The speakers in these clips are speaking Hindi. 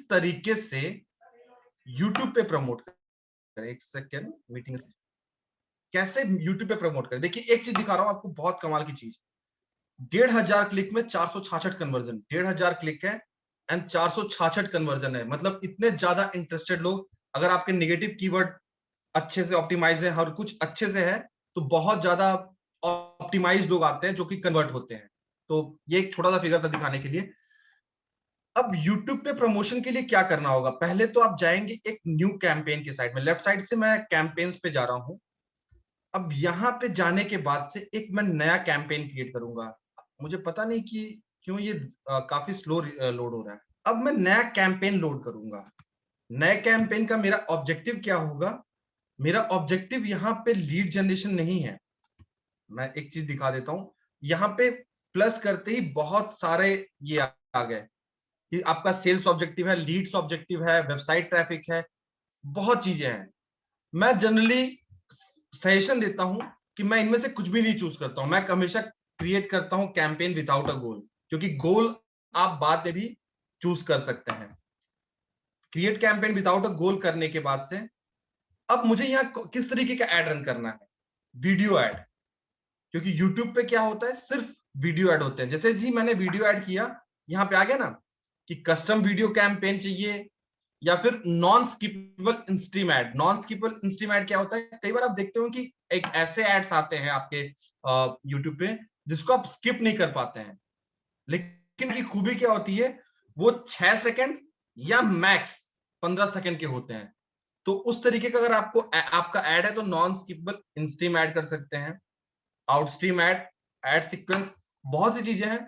तरीके से यूट्यूब पे प्रमोट करें। एक सेकेंड, मीटिंग कैसे यूट्यूब पे प्रमोट करें। देखिए एक चीज दिखा रहा हूं आपको, बहुत कमाल की चीज। 1500 क्लिक में 466 कन्वर्जन, 1500 क्लिक है एंड 466 कन्वर्जन है। मतलब इतने ज्यादा इंटरेस्टेड लोग, अगर आपके नेगेटिव कीवर्ड अच्छे से ऑप्टिमाइज है, हर कुछ अच्छे से है, तो बहुत ज्यादा ऑप्टिमाइज लोग आते हैं जो कि कन्वर्ट होते हैं। तो ये एक छोटा सा फिगर था दिखाने के लिए। अब YouTube पे प्रमोशन के लिए क्या करना होगा, पहले तो आप जाएंगे एक न्यू कैंपेन के साइड में, लेफ्ट साइड से मैं कैंपेन्स पे जा रहा हूं। अब यहाँ पे जाने के बाद से एक मैं नया कैंपेन क्रिएट करूंगा। मुझे पता नहीं कि क्यों ये काफी स्लो लोड हो रहा है। अब मैं नया कैंपेन लोड करूंगा। नए कैंपेन का मेरा ऑब्जेक्टिव क्या होगा? मेरा ऑब्जेक्टिव यहाँ पे लीड जनरेशन नहीं है। मैं एक चीज दिखा देता हूं, यहाँ पे प्लस करते ही बहुत सारे ये आ गए कि आपका सेल्स ऑब्जेक्टिव है, लीड्स ऑब्जेक्टिव है, वेबसाइट ट्रैफिक है, बहुत चीजें हैं। मैं जनरली सजेशन देता हूं कि मैं इनमें से कुछ भी नहीं चूज करता हूं। मैं हमेशा क्रिएट करता हूं कैंपेन विदाउट अ गोल, क्योंकि गोल आप बाद में भी चूज कर सकते हैं। क्रिएट कैंपेन विदाउट अ गोल करने के बाद से अब मुझे यहाँ किस तरीके का एड रन करना है? Video add. क्योंकि यूट्यूब पे क्या होता है, सिर्फ वीडियो ऐड होते हैं। जैसे जी मैंने वीडियो ऐड किया, यहाँ पे आ गया ना कि कस्टम वीडियो कैंपेन चाहिए या फिर non skippable instream ad. Non skippable instream ad क्या होता है? कई बार आप देखते हो कि एक ऐसे एड्स आते हैं आपके यूट्यूब पे जिसको आप स्किप नहीं कर पाते हैं, लेकिन की खूबी क्या होती है, वो 6 सेकंड या मैक्स 15 सेकंड के होते हैं। तो उस तरीके का अगर आपको आपका एड है तो नॉन स्किपेबल इंस्ट्रीम एड कर सकते हैं, आउटस्ट्रीम एड, एड सीक्वेंस, बहुत सी चीजें हैं।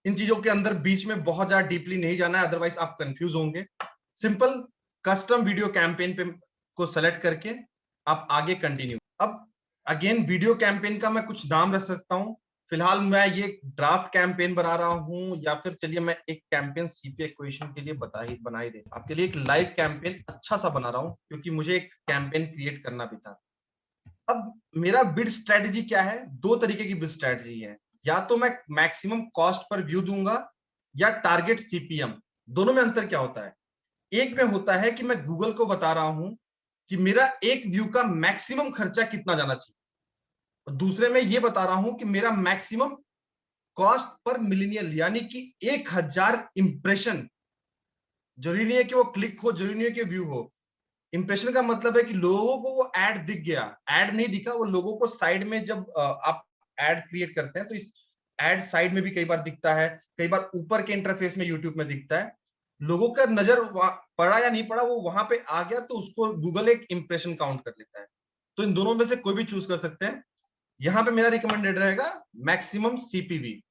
इन चीजों के अंदर बीच में बहुत ज्यादा डीपली नहीं जाना है, अदरवाइज आप कंफ्यूज होंगे। सिंपल कस्टम वीडियो कैंपेन पे को सेलेक्ट करके आप आगे कंटिन्यू। अब अगेन वीडियो कैंपेन का मैं कुछ नाम रख सकता हूं। फिलहाल मैं ये ड्राफ्ट कैंपेन बना रहा हूं, या फिर चलिए मैं एक कैंपेन सीपी एक्वेशन के लिए बना ही दे आपके लिए एक लाइव कैंपेन अच्छा सा बना रहा हूं, क्योंकि मुझे एक कैंपेन क्रिएट करना भी था। अब मेरा बिड स्ट्रेटजी क्या है? दो तरीके की बिड स्ट्रेटजी है, या तो मैं मैक्सिमम कॉस्ट पर व्यू दूंगा या टारगेट सीपीएम। दोनों में अंतर क्या होता है? एक में होता है कि मैं गूगल को बता रहा हूं कि मेरा एक व्यू का मैक्सिमम खर्चा कितना जाना चाहिए, और दूसरे में ये बता रहा हूं कि मेरा मैक्सिमम कॉस्ट पर मिलियन, यानी कि 1000 इंप्रेशन। जरूरी नहीं है कि वो क्लिक हो, जरूरी नहीं है कि व्यू हो। इंप्रेशन का मतलब है कि लोगों को वो एड दिख गया। एड नहीं दिखा, वो लोगों को साइड में जब आप एड क्रिएट करते हैं तो इस एड साइड में भी कई बार दिखता है, कई बार ऊपर के इंटरफेस में यूट्यूब में दिखता है। लोगों का नजर पड़ा या नहीं पड़ा, वो वहां पे आ गया तो उसको गूगल एक इंप्रेशन काउंट कर लेता है। तो इन दोनों में से कोई भी चूज कर सकते हैं। यहां पे मेरा रिकमेंडेड रहेगा मैक्सिमम सीपीवी।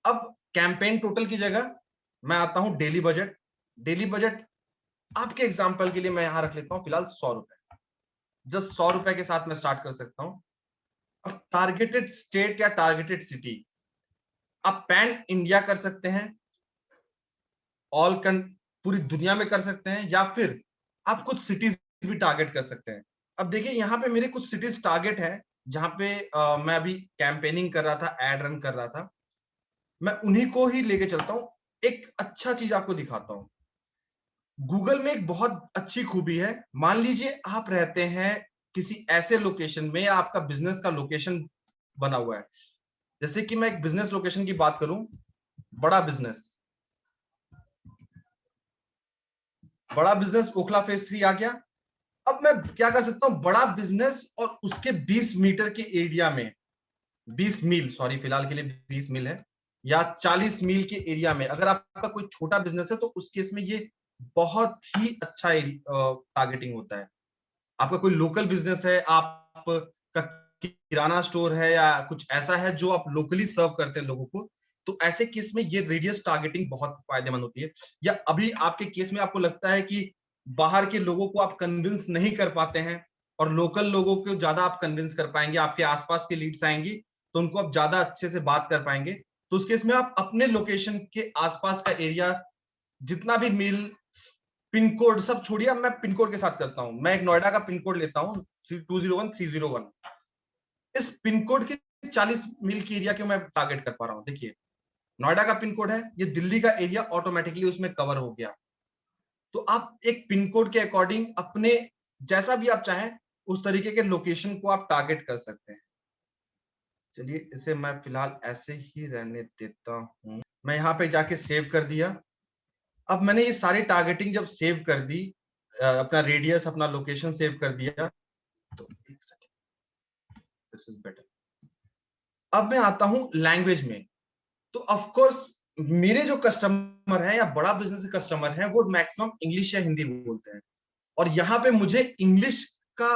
अब कैंपेन टोटल की जगह मैं आता हूं डेली बजट। डेली बजट आपके एग्जाम्पल के लिए मैं यहां रख लेता हूं फिलहाल 100 रुपए। जस्ट 100 रुपए के साथ मैं स्टार्ट कर सकता हूं। अब टारगेटेड स्टेट या टारगेटेड सिटी, आप पैन इंडिया कर सकते हैं, पूरी दुनिया में कर सकते हैं, या फिर आप कुछ सिटीज भी टारगेट कर सकते हैं। अब देखिए यहाँ पे मेरे कुछ सिटीज टारगेट है जहां पे मैं अभी कैंपेनिंग कर रहा था, एड रन कर रहा था। मैं उन्हीं को ही लेके चलता हूं। एक अच्छा चीज आपको दिखाता हूं। गूगल में एक बहुत अच्छी खूबी है। मान लीजिए आप रहते हैं किसी ऐसे लोकेशन में, या आपका बिजनेस का लोकेशन बना हुआ है। जैसे कि मैं एक बिजनेस लोकेशन की बात करूं, बड़ा बिजनेस ओखला फेज 3 आ गया। अब मैं क्या कर सकता हूं, बड़ा बिजनेस और उसके 20 मीटर के एरिया में, 20 मील, सॉरी फिलहाल के लिए 20 मील है, या 40 मील के एरिया में अगर आपका कोई छोटा बिजनेस है तो उस केस में ये बहुत ही अच्छा टारगेटिंग होता है। आपका कोई लोकल बिजनेस है, आपका किराना स्टोर है, या कुछ ऐसा है जो आप लोकली सर्व करते हैं लोगों को, तो ऐसे केस में ये रेडियस टारगेटिंग बहुत फायदेमंद होती है। या अभी आपके केस में आपको लगता है कि बाहर के लोगों को आप कन्विंस नहीं कर पाते हैं और लोकल लोगों को ज्यादा आप कन्विंस कर पाएंगे, आपके आसपास के लीड्स आएंगी तो उनको आप ज्यादा अच्छे से बात कर पाएंगे। तो उस केस में आप अपने लोकेशन के आसपास का एरिया जितना भी मील, पिन कोड सब छोड़िए, मैं पिन कोड के साथ करता हूं। मैं एक नोएडा का पिन कोड लेता हूं 201301। इस पिन कोड के 40 मील की एरिया के मैं टारगेट कर पा रहा हूं। देखिए नोएडा का पिन कोड है, ये दिल्ली का एरिया ऑटोमेटिकली उसमें कवर हो गया। तो आप एक पिन कोड के अकॉर्डिंग अपने जैसा भी आप चाहें उस तरीके के लोकेशन को आप टारगेट कर सकते हैं। चलिए इसे मैं फिलहाल ऐसे ही रहने देता हूं। मैं यहाँ पे जाके सेव कर दिया। अब मैंने ये सारी टारगेटिंग जब सेव कर दी, अपना रेडियस, अपना लोकेशन सेव कर दिया, तो एक सेकंड, दिस इज बेटर। अब मैं आता हूं लैंग्वेज में। तो ऑफ कोर्स मेरे जो कस्टमर हैं या बड़ा बिजनेस कस्टमर हैं वो मैक्सिमम इंग्लिश या हिंदी बोलते हैं, और यहाँ पे मुझे इंग्लिश का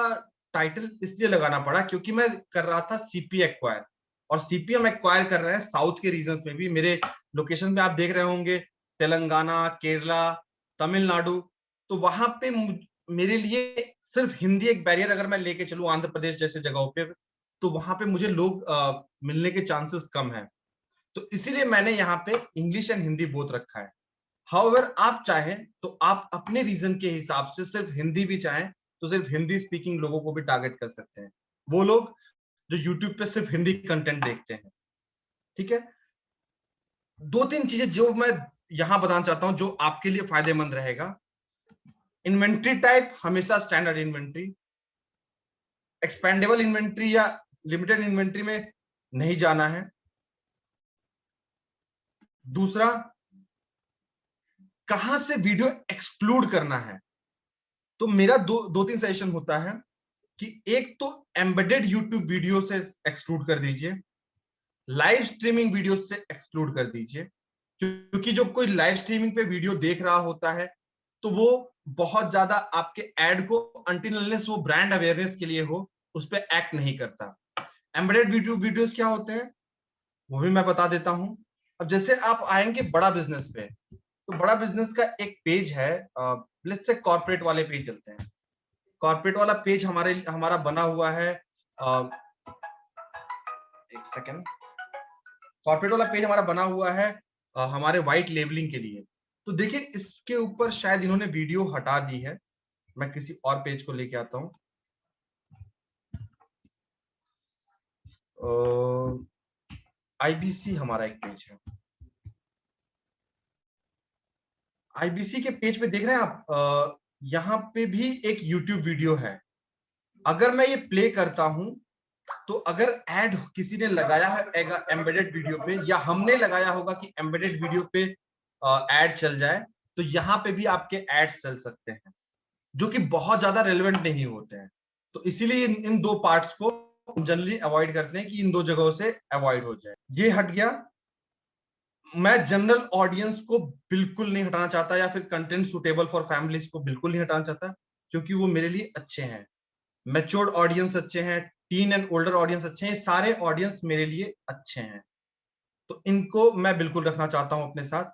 टाइटल इसलिए लगाना पड़ा क्योंकि मैं कर रहा था सीपी एक्वायर, और सीपी हम एक्वायर कर रहे हैं साउथ के रीजन्स में भी। मेरे लोकेशन में आप देख रहे होंगे तेलंगाना, केरला, तमिलनाडु, तो वहां पे मेरे लिए सिर्फ हिंदी एक बैरियर अगर मैं लेके चलूं आंध्र प्रदेश जैसे जगहों पे, तो वहां पे मुझे लोग मिलने के चांसेस कम है। तो इसीलिए मैंने यहाँ पे इंग्लिश एंड हिंदी बोथ रखा है। हाउएवर आप चाहें तो आप अपने रीजन के हिसाब से सिर्फ हिंदी भी चाहें तो सिर्फ हिंदी स्पीकिंग लोगों को भी टारगेट कर सकते हैं, वो लोग जो यूट्यूब पे सिर्फ हिंदी कंटेंट देखते हैं। ठीक है, दो तीन चीजें जो मैं यहां बताना चाहता हूं जो आपके लिए फायदेमंद रहेगा। इन्वेंट्री टाइप हमेशा स्टैंडर्ड इन्वेंट्री, एक्सपेंडेबल इन्वेंट्री या लिमिटेड इन्वेंट्री में नहीं जाना है। दूसरा, कहां से वीडियो एक्सक्लूड करना है। तो मेरा दो तीन सजेशन होता है कि एक तो एम्बेडेड यूट्यूब वीडियो से एक्सक्लूड कर दीजिए, लाइव स्ट्रीमिंग वीडियो से एक्सक्लूड कर दीजिए, क्योंकि जब कोई लाइव स्ट्रीमिंग पे वीडियो देख रहा होता है तो वो बहुत ज्यादा आपके एड को अंटिल अनलेस वो ब्रांड अवेयरनेस के लिए हो उस पर एक्ट नहीं करता। एम्बेडेड वीडियोस क्या होते हैं वो भी मैं बता देता हूं। अब जैसे आप आएंगे बड़ा बिजनेस पे, तो बड़ा बिजनेस का एक पेज है, लेट्स से कॉर्पोरेट वाले पेज चलते हैं। कॉर्पोरेट वाला पेज हमारा बना हुआ है, एक सेकेंड, कॉर्पोरेट वाला पेज हमारा बना हुआ है हमारे व्हाइट लेबलिंग के लिए। तो देखिए इसके ऊपर शायद इन्होंने वीडियो हटा दी है, मैं किसी और पेज को लेके आता हूं। आईबीसी हमारा एक पेज है, आईबीसी के पेज पे देख रहे हैं आप, यहाँ पे भी एक यूट्यूब वीडियो है। अगर मैं ये प्ले करता हूं तो अगर एड किसी ने लगाया है एम्बेडेड वीडियो पे, या हमने लगाया होगा कि एम्बेडेड वीडियो पे एड चल जाए, तो यहाँ पे भी आपके एड्स चल सकते हैं जो कि बहुत ज्यादा रेलेवेंट नहीं होते हैं। तो इसीलिए इन दो पार्ट्स को जनरली अवॉइड करते हैं कि इन दो जगहों से अवॉइड हो जाए। ये हट गया। मैं जनरल ऑडियंस को बिल्कुल नहीं हटाना चाहता, या फिर कंटेंट सुटेबल फॉर फैमिलीज को बिल्कुल नहीं हटाना चाहता, क्योंकि वो मेरे लिए अच्छे हैं। मैच्योर्ड ऑडियंस अच्छे हैं, टीन एंड ओल्डर ऑडियंस अच्छे हैं, सारे ऑडियंस मेरे लिए अच्छे हैं, तो इनको मैं बिल्कुल रखना चाहता हूं अपने साथ।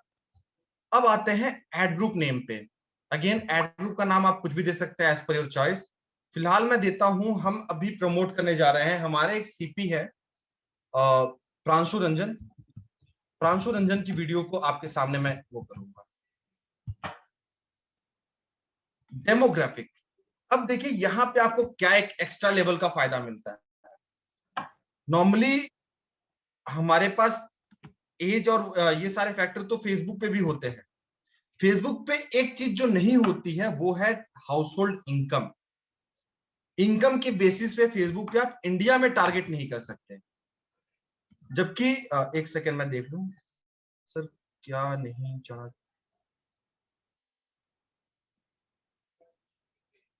अब आते हैं एड ग्रुप नेम पे। अगेन एड ग्रुप का नाम आप कुछ भी दे सकते हैं एज पर योर चॉइस। फिलहाल मैं देता हूं, हम अभी प्रमोट करने जा रहे हैं, हमारे एक सीपी है प्रांशु रंजन। प्रांशु रंजन की वीडियो को आपके सामने मैं वो करूंगा। डेमोग्राफिक, अब देखिए यहां पे आपको क्या एक एक्स्ट्रा लेवल का फायदा मिलता है। नॉर्मली हमारे पास एज और ये सारे फैक्टर तो फेसबुक पे भी होते हैं। फेसबुक पे एक चीज जो नहीं होती है वो है हाउस होल्ड इनकम। इनकम के बेसिस पे फेसबुक पे आप इंडिया में टारगेट नहीं कर सकते। जबकि एक सेकेंड मैं देख लूं सर, क्या नहीं जाना।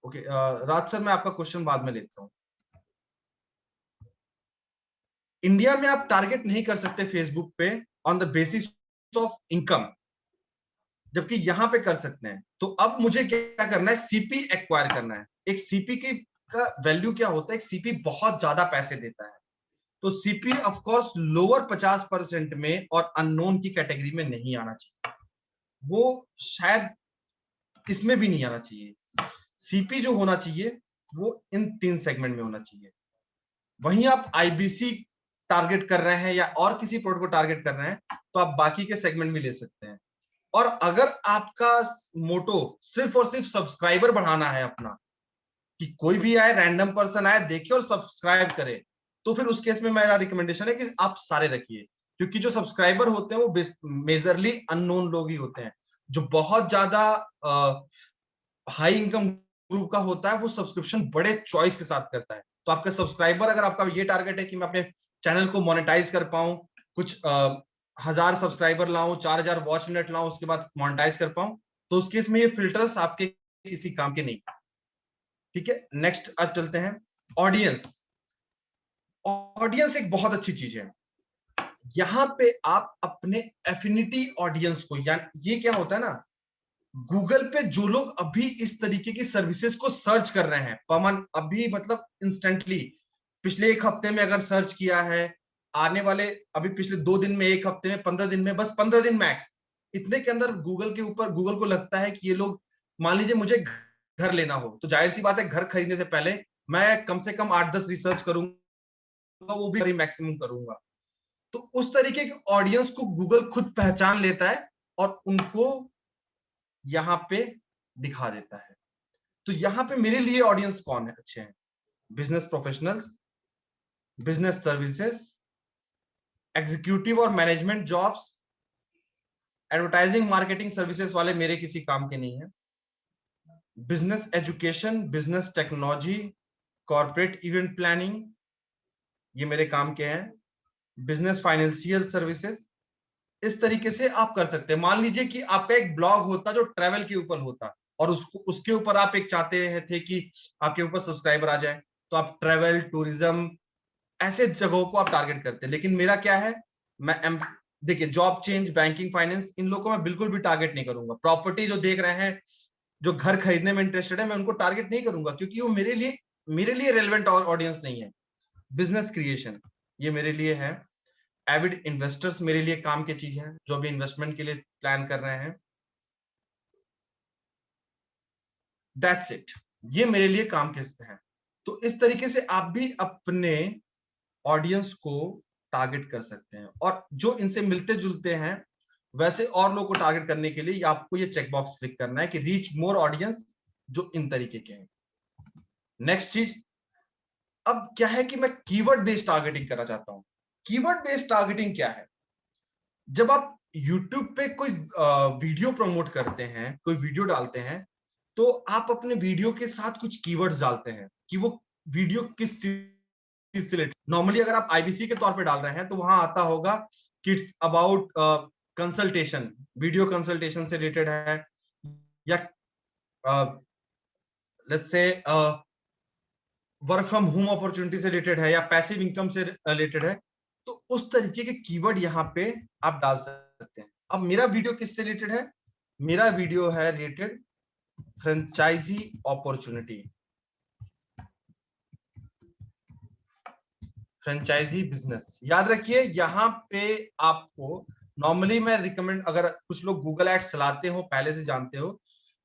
ओके राज सर, मैं आपका क्वेश्चन बाद में लेता हूं। इंडिया में आप टारगेट नहीं कर सकते फेसबुक पे on the basis of income, जबकि यहां पे कर सकते हैं। तो अब मुझे क्या करना है, सीपी एक्वायर करना है। एक सीपी की का वैल्यू क्या होता है, एक सीपी बहुत ज्यादा पैसे देता है। तो सीपी ऑफ कोर्स लोअर 50% में और अननोन की कैटेगरी में नहीं आना चाहिए, वो शायद इसमें भी नहीं आना चाहिए। सीपी जो होना चाहिए वो इन तीन सेगमेंट में होना चाहिए। वहीं आप आईबीसी टारगेट कर रहे हैं या और किसी प्रोडक्ट को टारगेट कर रहे हैं तो आप बाकी के सेगमेंट भी ले सकते हैं। और अगर आपका मोटो सिर्फ और सिर्फ सब्सक्राइबर बढ़ाना है अपना, कि कोई भी आए रैंडम पर्सन आए देखे और सब्सक्राइब करे, तो फिर उस केस में मेरा रिकमेंडेशन है कि आप सारे रखिए, क्योंकि जो सब्सक्राइबर होते हैं वो मेजरली अननोन लोग ही होते हैं। जो बहुत ज्यादा हाई इनकम ग्रुप का होता है वो सब्सक्रिप्शन बड़े चॉइस के साथ करता है। तो आपका सब्सक्राइबर, अगर आपका ये टारगेट है कि मैं अपने चैनल को मोनेटाइज कर पाऊं, कुछ 1000 सब्सक्राइबर लाऊं, 4000 वॉच मिनट लाऊं, उसके बाद मोनेटाइज कर पाऊं, तो उस केस में ये फिल्टर्स आपके किसी काम के नहीं। ठीक है, नेक्स्ट अब चलते हैं ऑडियंस। ऑडियंस एक बहुत अच्छी चीज है। यहां पे आप अपने एफिनिटी ऑडियंस को, यानी ये क्या होता है ना, गूगल पे जो लोग अभी इस तरीके की सर्विसेज को सर्च कर रहे हैं पवन, अभी मतलब इंस्टेंटली पिछले 1 हफ्ते में अगर सर्च किया है, आने वाले अभी पिछले 2 दिन में, 1 हफ्ते में, 15 दिन में, बस 15 दिन मैक्स, इतने के अंदर गूगल के ऊपर, गूगल को लगता है कि ये लोग, मान लीजिए मुझे घर लेना हो, तो जाहिर सी बात है घर खरीदने से पहले मैं कम से कम 8-10 रिसर्च करूंगा, वो भी मैक्सिमम करूंगा। तो उस तरीके के ऑडियंस को गूगल खुद पहचान लेता है और उनको यहां पे दिखा देता है। तो यहां पे मेरे लिए ऑडियंस कौन है अच्छे हैं? Business professionals, business services, executive और management jobs, advertising marketing services वाले मेरे किसी काम के नहीं है, business education, business technology, corporate event planning, ये मेरे काम के हैं, बिजनेस फाइनेंशियल सर्विसेज। इस तरीके से आप कर सकते हैं। मान लीजिए कि आपका एक ब्लॉग होता जो ट्रैवल के ऊपर होता, और उसके ऊपर आप एक चाहते थे कि आपके ऊपर सब्सक्राइबर आ जाए, तो आप ट्रैवल, टूरिज्म, ऐसे जगहों को आप टारगेट करते हैं। लेकिन मेरा क्या है, मैं देखिए जॉब चेंज, बैंकिंग, फाइनेंस, इन लोगों को मैं बिल्कुल भी टारगेट नहीं करूंगा। प्रॉपर्टी जो देख रहे हैं, जो घर खरीदने में इंटरेस्टेड है, मैं उनको टारगेट नहीं करूंगा, क्योंकि वो मेरे लिए रेलेवेंट ऑडियंस नहीं है। बिजनेस क्रिएशन, ये मेरे लिए है। एविड इन्वेस्टर्स मेरे लिए काम की चीज है, जो भी इन्वेस्टमेंट के लिए प्लान कर रहे हैं। दैट्स इट, ये मेरे लिए काम के हैं। तो इस तरीके से आप भी अपने ऑडियंस को टारगेट कर सकते हैं, और जो इनसे मिलते जुलते हैं वैसे और लोगों को टारगेट करने के लिए आपको ये चेकबॉक्स क्लिक करना है कि रीच मोर ऑडियंस जो इन तरीके के हैं। नेक्स्ट चीज, अब क्या है कि मैं कीवर्ड बेस्ड टारगेटिंग करना चाहता हूं। कीवर्ड बेस्ड टारगेटिंग क्या है? जब आप YouTube पे कोई वीडियो प्रमोट करते हैं, कोई वीडियो डालते हैं, तो आप अपने वीडियो के साथ कुछ कीवर्ड्स डालते हैं कि वो वीडियो किस चीज से रिलेटेड। नॉर्मली अगर आप आईबीसी के तौर पे डाल रहे हैं तो वहां आता होगा कि it's about consultation, video consultation से रिलेटेड है, या let's say work from home opportunity से रिलेटेड है, या पैसिव इनकम से रिलेटेड है। तो उस तरीके के कीवर्ड यहाँ पे आप डाल सकते हैं। अब मेरा वीडियो किससे रिलेटेड है? मेरा वीडियो है related franchise opportunity, franchise business. याद रखिए यहाँ पे आपको, नॉर्मली मैं रिकमेंड, अगर कुछ लोग गूगल एड्स चलाते हो, पहले से जानते हो,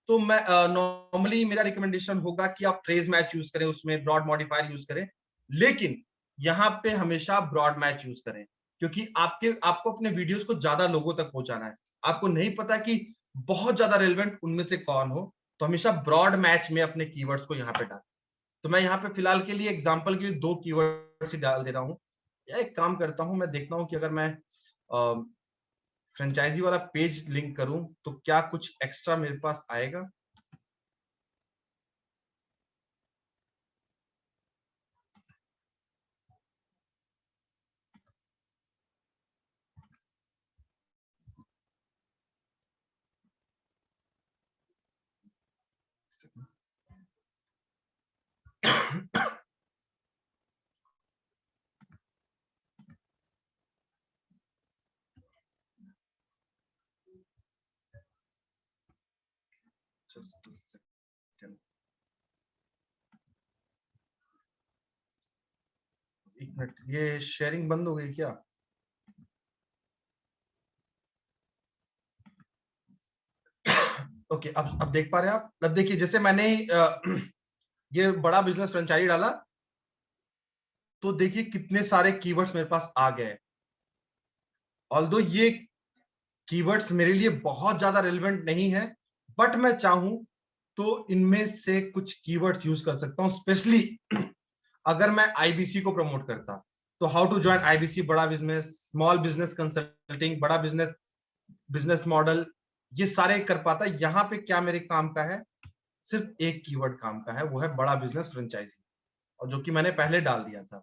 तो मैं नॉर्मली मेरा रिकमेंडेशन होगा कि आप फ्रेज मैच यूज करें, उसमें ब्रॉड मॉडिफायर यूज करें। लेकिन यहाँ पे हमेशा ब्रॉड मैच यूज करें, क्योंकि आपको अपने वीडियोस को ज्यादा लोगों तक पहुंचाना है। आपको नहीं पता कि बहुत ज्यादा रेलेवेंट उनमें से कौन हो, तो हमेशा ब्रॉड मैच में अपने कीवर्ड्स को यहाँ पे डालें। तो मैं यहाँ पे फिलहाल के लिए, एग्जाम्पल के लिए 2 कीवर्ड्स ही डाल दे रहा हूँ। या एक काम करता हूँ, मैं देखता हूँ कि अगर मैं फ्रेंचाइजी वाला पेज लिंक करूं तो क्या कुछ एक्स्ट्रा मेरे पास आएगा। Just a second. एक मिनट, ये शेयरिंग बंद हो गई क्या? ओके, अब देख पा रहे हैं आप? अब देखिए, जैसे मैंने ये बड़ा बिजनेस फ्रेंचाइजी डाला, तो देखिए कितने सारे कीवर्ड्स मेरे पास आ गए। ऑल्दो ये कीवर्ड्स मेरे लिए बहुत ज्यादा रेलेवेंट नहीं है, बट मैं चाहूं तो इनमें से कुछ कीवर्ड्स यूज कर सकता हूं। स्पेशली अगर मैं आईबीसी को प्रमोट करता, तो हाउ टू ज्वाइन आईबीसी, बड़ा बिजनेस, स्मॉल बिजनेस कंसल्टिंग, बड़ा बिजनेस, बिजनेस मॉडल, ये सारे कर पाता। यहाँ पे क्या मेरे काम का है, सिर्फ एक कीवर्ड काम का है, वो है बड़ा बिजनेस फ्रेंचाइजी, और जो कि मैंने पहले डाल दिया था।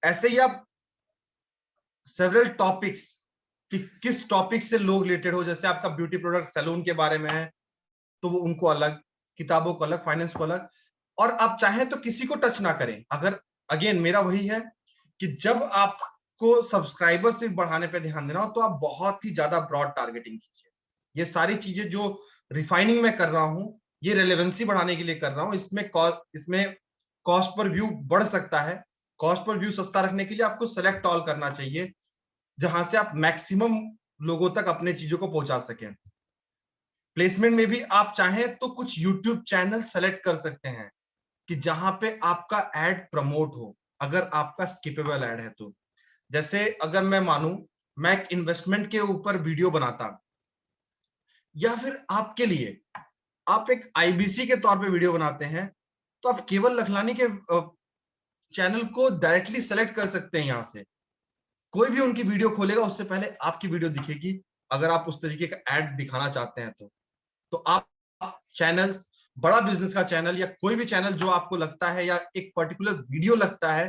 ऐसे ही आप सेवरल टॉपिक्स कि किस टॉपिक से लोग रिलेटेड हो, जैसे आपका ब्यूटी प्रोडक्ट सैलून के बारे में है तो वो उनको अलग, किताबों को अलग, फाइनेंस को अलग, और आप चाहें तो किसी को टच ना करें। अगर अगेन मेरा वही है कि जब आपको सब्सक्राइबर सिर्फ बढ़ाने पे ध्यान देना हो तो आप बहुत ही ज्यादा ब्रॉड टारगेटिंग कीजिए। ये सारी चीजें जो रिफाइनिंग में कर रहा हूं, ये रेलेवेंसी बढ़ाने के लिए कर रहा हूं। इसमें कॉस्ट पर व्यू बढ़ सकता है। कॉस्ट पर व्यू सस्ता रखने के लिए आपको सेलेक्ट ऑल करना चाहिए, जहां से आप मैक्सिमम लोगों तक अपने चीजों को पहुंचा सकें। प्लेसमेंट में भी आप चाहें तो कुछ यूट्यूब चैनल सेलेक्ट कर सकते हैं कि जहां पे आपका एड प्रमोट हो, अगर आपका स्किपेबल एड है तो। जैसे अगर मैं मानूं मैं एक इन्वेस्टमेंट के ऊपर वीडियो बनाता, या फिर आपके लिए आप एक आईबीसी के तौर पे वीडियो बनाते हैं, तो आप केवल लखलानी के चैनल को डायरेक्टली सेलेक्ट कर सकते हैं। यहां से कोई भी उनकी वीडियो खोलेगा उससे पहले आपकी वीडियो दिखेगी, अगर आप उस तरीके का एड दिखाना चाहते हैं तो आप चैनल्स, बड़ा बिजनेस का चैनल या कोई भी चैनल जो आपको लगता है, या एक पर्टिकुलर वीडियो लगता है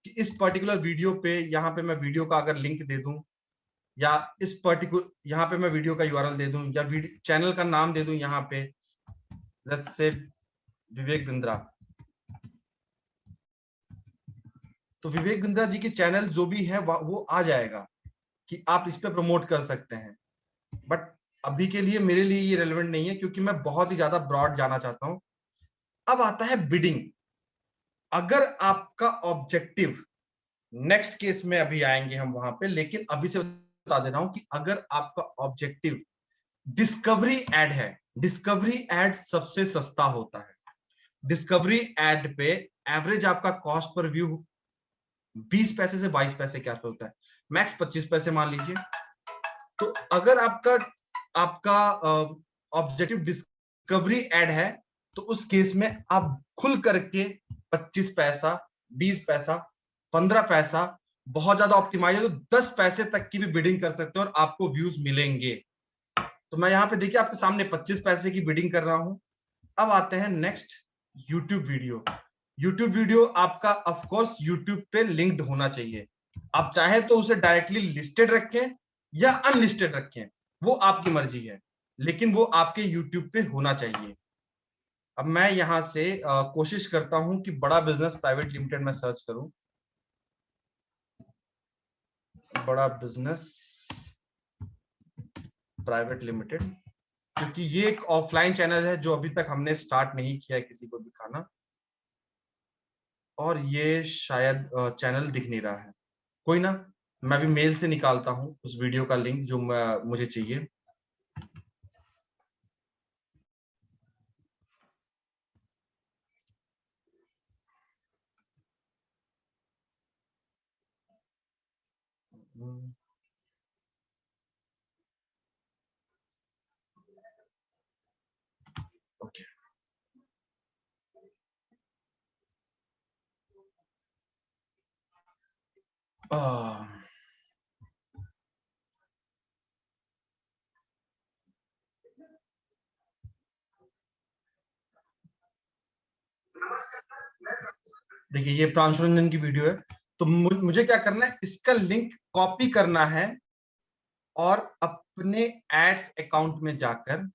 कि इस पर्टिकुलर वीडियो पे, यहाँ पे मैं वीडियो का अगर लिंक दे दूं, या इस पर्टिकुलर यहाँ पे मैं वीडियो का यूआरएल दे दूं, या चैनल का नाम दे दूं, यहाँ पे लेट्स से विवेक बिंद्रा, तो विवेक बिंद्रा जी के चैनल जो भी है वो आ जाएगा कि आप इस पे प्रमोट कर सकते हैं। बट अभी के लिए मेरे लिए ये रेलेवेंट नहीं है, क्योंकि मैं बहुत ही ज्यादा ब्रॉड जाना चाहता हूं। अब आता है बिडिंग। अगर आपका ऑब्जेक्टिव, नेक्स्ट केस में अभी आएंगे हम वहां पे, लेकिन अभी से बता दे रहा हूं कि अगर आपका ऑब्जेक्टिव डिस्कवरी एड है, डिस्कवरी एड सबसे सस्ता होता है। डिस्कवरी एड पे एवरेज आपका कॉस्ट पर व्यू 20 पैसे से 22 पैसे क्या होता है, मैक्स 25 पैसे मान लीजिए। तो अगर आपका आपका ऑब्जेक्टिव डिस्कवरी एड है, तो उस केस में आप खुल करके 25 पैसा, 20 पैसा, 15 पैसा, बहुत ज्यादा ऑप्टिमाइज है तो 10 पैसे तक की भी बिडिंग कर सकते हो और आपको व्यूज मिलेंगे। तो मैं यहाँ पे देखिए आपके सामने 25 पैसे की बिडिंग कर रहा हूं। अब आते हैं next, YouTube video. YouTube video आपका ऑफ कोर्स यूट्यूब पे लिंक्ड होना चाहिए। आप चाहे तो उसे डायरेक्टली लिस्टेड रखें या अनलिस्टेड रखें, वो आपकी मर्जी है, लेकिन वो आपके यूट्यूब पे होना चाहिए। अब मैं यहां से कोशिश करता हूं कि बड़ा बिजनेस प्राइवेट लिमिटेड में सर्च करूं, बड़ा बिजनेस प्राइवेट लिमिटेड, क्योंकि ये एक ऑफलाइन चैनल है जो अभी तक हमने स्टार्ट नहीं किया है किसी को दिखाना, और ये शायद चैनल दिख नहीं रहा है। कोई ना, मैं भी मेल से निकालता हूं उस वीडियो का लिंक जो मुझे चाहिए। ओके, देखिए ये प्रांशु रंजन की वीडियो है। तो मुझे क्या करना है, इसका लिंक कॉपी करना है और अपने एड्स अकाउंट में जाकर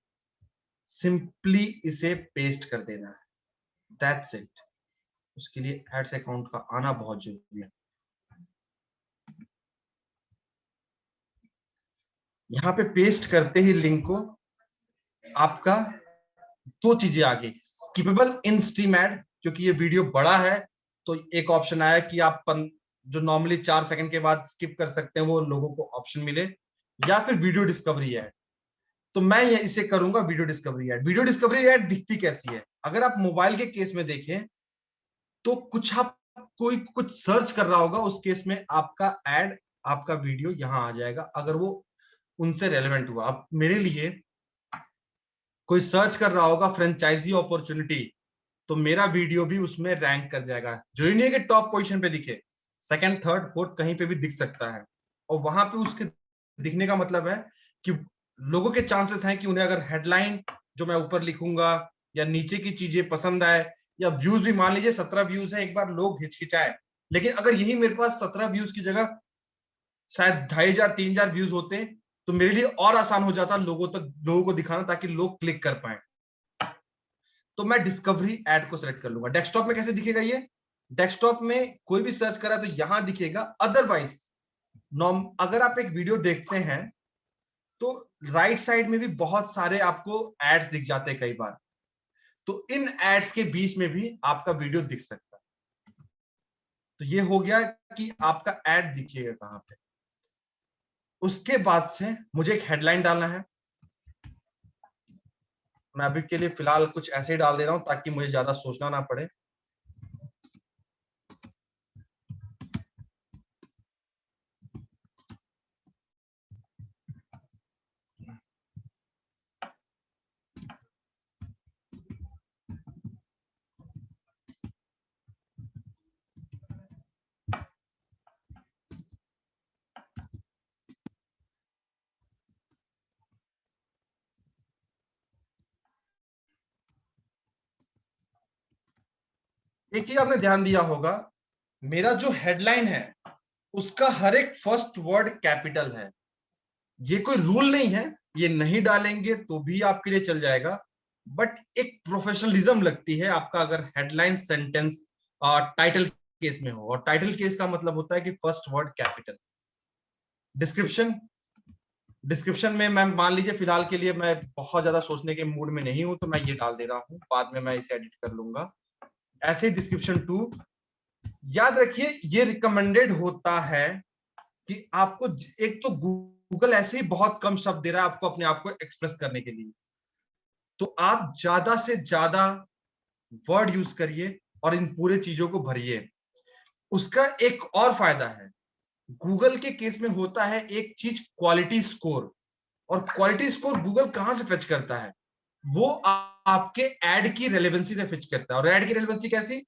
सिंपली इसे पेस्ट कर देना है, दैट्स इट। उसके लिए एड्स अकाउंट का आना बहुत जरूरी है। यहाँ पे पेस्ट करते ही लिंक को आपका दो चीजें आ गई, स्किपेबल इन स्ट्रीम एड, क्योंकि ये वीडियो बड़ा है तो एक ऑप्शन आया कि आप जो नॉर्मली 4 सेकंड के बाद स्किप कर सकते हैं वो लोगों को ऑप्शन मिले, या फिर वीडियो डिस्कवरी एड। तो मैं ये इसे करूंगा video discovery ad. Video discovery ad दिखती कैसी है, अगर आप मोबाइल के केस में देखें तो कुछ आप कोई कुछ सर्च कर रहा होगा, उस केस में आपका एड, आपका वीडियो यहां आ जाएगा अगर वो उनसे रेलेवेंट हुआ। अब मेरे लिए कोई सर्च कर रहा होगा फ्रेंचाइजी अपॉर्चुनिटी, तो मेरा वीडियो भी उसमें रैंक कर जाएगा। जरूरी नहीं है कि टॉप पोजीशन पे दिखे, सेकंड, थर्ड, फोर्थ कहीं पे भी दिख सकता है। और वहां पे उसके दिखने का मतलब है कि लोगों के चांसेस हैं कि उन्हें अगर हेडलाइन जो मैं ऊपर लिखूंगा या नीचे की चीजें पसंद आए, या व्यूज भी मान लीजिए 17 व्यूज है, एक बार लोग हिचकिचाए, लेकिन अगर यही मेरे पास 17 व्यूज की जगह शायद 2500 3000 व्यूज होते तो मेरे लिए और आसान हो जाता लोगों को दिखाना, ताकि लोग क्लिक कर पाए। तो मैं डिस्कवरी एड को सिलेक्ट कर लूंगा। डेस्कटॉप में कैसे दिखेगा ये? डेस्कटॉप में कोई भी सर्च करा तो यहां दिखेगा। अदरवाइज अगर आप एक वीडियो देखते हैं तो राइट साइड में भी बहुत सारे आपको एड्स दिख जाते हैं कई बार, तो इन एड्स के बीच में भी आपका वीडियो दिख सकता है। तो ये हो गया कि आपका एड दिखेगा कहां पे। उसके बाद से मुझे एक हेडलाइन डालना है। मैं अभी के लिए फिलहाल कुछ ऐसे ही डाल दे रहा हूं ताकि मुझे ज्यादा सोचना ना पड़े। एक चीज आपने ध्यान दिया होगा, मेरा जो हेडलाइन है उसका हर एक फर्स्ट वर्ड कैपिटल है। ये कोई रूल नहीं है, ये नहीं डालेंगे तो भी आपके लिए चल जाएगा, बट एक प्रोफेशनलिज्म लगती है आपका अगर हेडलाइन सेंटेंस टाइटल केस में हो। और टाइटल केस का मतलब होता है कि first word capital. Description, description में मैं मान लीजिए फिलहाल के लिए मैं बहुत ज्यादा सोचने के मूड में नहीं हूं तो मैं ये डाल दे रहा हूं, बाद में मैं इसे एडिट कर लूंगा। ऐसे डिस्क्रिप्शन 2, याद रखिए ये रिकमेंडेड होता है कि आपको एक तो गूगल ऐसे ही बहुत कम शब्द दे रहा है आपको अपने आप को एक्सप्रेस करने के लिए, तो आप ज्यादा से ज्यादा वर्ड यूज करिए और इन पूरे चीजों को भरिए। उसका एक और फायदा है, गूगल के केस में होता है एक चीज क्वालिटी स्कोर। और क्वालिटी स्कोर गूगल कहां से फेच करता है? वो आपके एड की रेलेवेंसी से फेच करता है। और एड की रेलेवेंसी कैसी?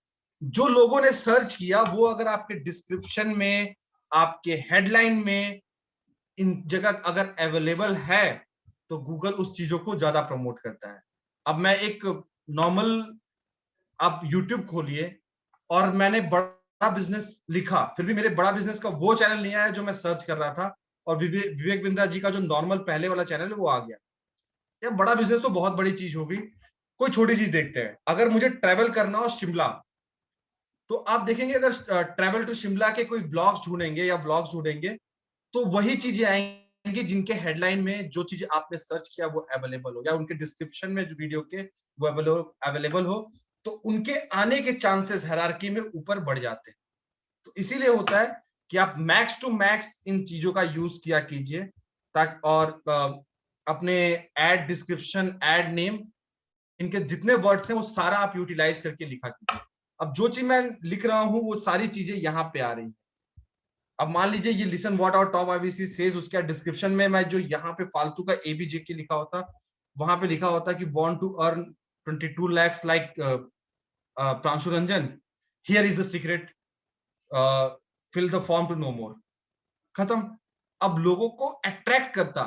जो लोगों ने सर्च किया वो अगर आपके डिस्क्रिप्शन में, आपके हेडलाइन में, इन जगह अगर अवेलेबल है तो गूगल उस चीजों को ज्यादा प्रमोट करता है। अब मैं एक नॉर्मल, आप यूट्यूब खोलिए और मैंने बड़ा बिजनेस लिखा, फिर भी मेरे बड़ा बिजनेस का वो चैनल नहीं आया जो मैं सर्च कर रहा था, और विवेक बिंद्रा जी का जो नॉर्मल पहले वाला चैनल है वो आ गया। या बड़ा बिजनेस तो बहुत बड़ी चीज होगी। कोई छोटी चीज देखते हैं, अगर मुझे ट्रेवल करना हो शिमला, तो आप देखेंगे अगर ट्रेवल टू शिमला के कोई ब्लॉग्स ढूंढेंगे या ब्लॉग्स ढूंढेंगे तो वही चीजें आएंगी जिनके हेडलाइन में जो चीज आपने सर्च किया वो अवेलेबल हो, या उनके डिस्क्रिप्शन में जो वीडियो के वो अवेलेबल हो, तो उनके आने के चांसेस हायरार्की में ऊपर बढ़ जाते हैं। तो इसीलिए होता है कि आप मैक्स टू मैक्स इन चीजों का यूज किया कीजिए, ताकि और अपने एड डिस्क्रिप्शन, एड नेम, इनके जितने वर्ड्स हैं वो सारा आप यूटिलाइज करके लिखा कीजिए। अब जो चीज मैं लिख रहा हूं वो सारी चीजें यहाँ पे आ रही है। अब मान लीजिए ये listen what our top IBC says, उसके डिस्क्रिप्शन में मैं जो यहाँ पे फालतू का एबीजे के लिखा होता, वहां पे लिखा होता कि want to earn 22 lakhs like Pranshu Ranjan, here is the secret, fill the form to know more, खत्म। अब लोगों को अट्रैक्ट करता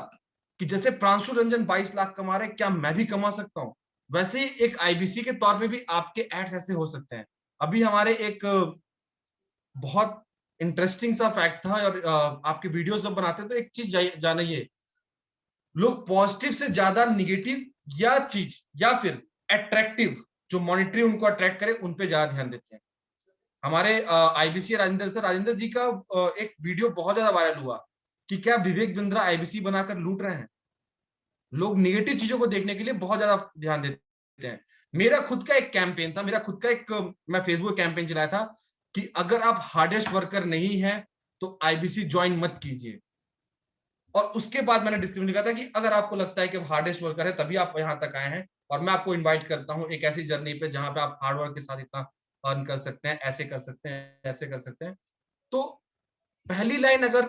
कि जैसे प्रांशु रंजन 22 लाख कमा रहे, क्या मैं भी कमा सकता हूं? वैसे ही एक आईबीसी के तौर पे भी आपके एड्स ऐसे हो सकते हैं। अभी हमारे एक बहुत इंटरेस्टिंग सा फैक्ट था, और आपके वीडियोस जब बनाते हैं तो एक चीज जानिए, लोग पॉजिटिव से ज्यादा निगेटिव या चीज या फिर अट्रैक्टिव जो मॉनिटरी उनको अट्रैक्ट करे उन पे ज्यादा ध्यान देते हैं। हमारे आईबीसी राजेंद्र सर, राजेंद्र जी का एक वीडियो बहुत ज्यादा वायरल हुआ कि क्या विवेक बिंद्रा आईबीसी बनाकर लूट रहे हैं। लोग निगेटिव चीजों को देखने के लिए बहुत ज्यादा ध्यान देते हैं। मेरा खुद का एक कैंपेन था, मेरा खुद का एक मैं फेसबुक कैंपेन चलाया था कि अगर आप हार्डेस्ट वर्कर नहीं है तो आईबीसी ज्वाइन मत कीजिए। और उसके बाद मैंने डिस्क्रिप्शन लिखा था कि अगर आपको लगता है कि हार्डेस्ट वर्कर है तभी आप यहां तक आए हैं, और मैं आपको इनवाइट करता हूं एक ऐसी जर्नी पे जहां पे आप हार्ड वर्क के साथ इतना अर्न कर सकते हैं, ऐसे कर सकते हैं, ऐसे कर सकते हैं। तो पहली लाइन अगर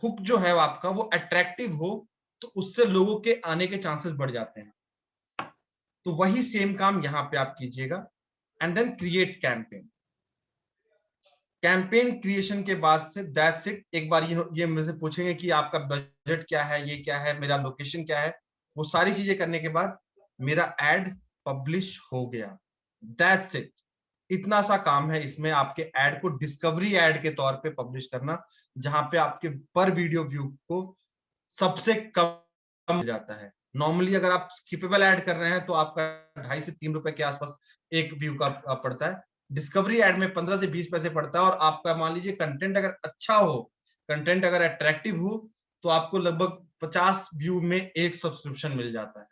हुक जो है आपका वो अट्रैक्टिव हो तो उससे लोगों के आने के चांसेस बढ़ जाते हैं। तो वही सेम काम यहाँ पे आप कीजिएगा। And then create campaign. Campaign creation के बाद से दैट्स इट। एक बार ये मुझे पूछेंगे कि आपका बजट क्या है, ये क्या है, मेरा लोकेशन क्या है, वो सारी चीजें करने के बाद मेरा एड पब्लिश हो गया। That's it. इतना सा काम है इसमें, आपके एड को डिस्कवरी एड के तौर पे पब्लिश करना, जहां पे आपके पर वीडियो व्यू को सबसे कम मिल जाता है। नॉर्मली अगर आप स्किपेबल ऐड कर रहे हैं तो आपका 2.5 से 3 रुपए के आसपास एक व्यू का पड़ता है। डिस्कवरी ऐड में 15 से 20 पैसे पड़ता है, और आपका मान लीजिए कंटेंट अगर अच्छा हो, कंटेंट अगर अट्रैक्टिव हो, तो आपको लगभग 50 व्यू में एक सब्सक्रिप्शन मिल जाता है।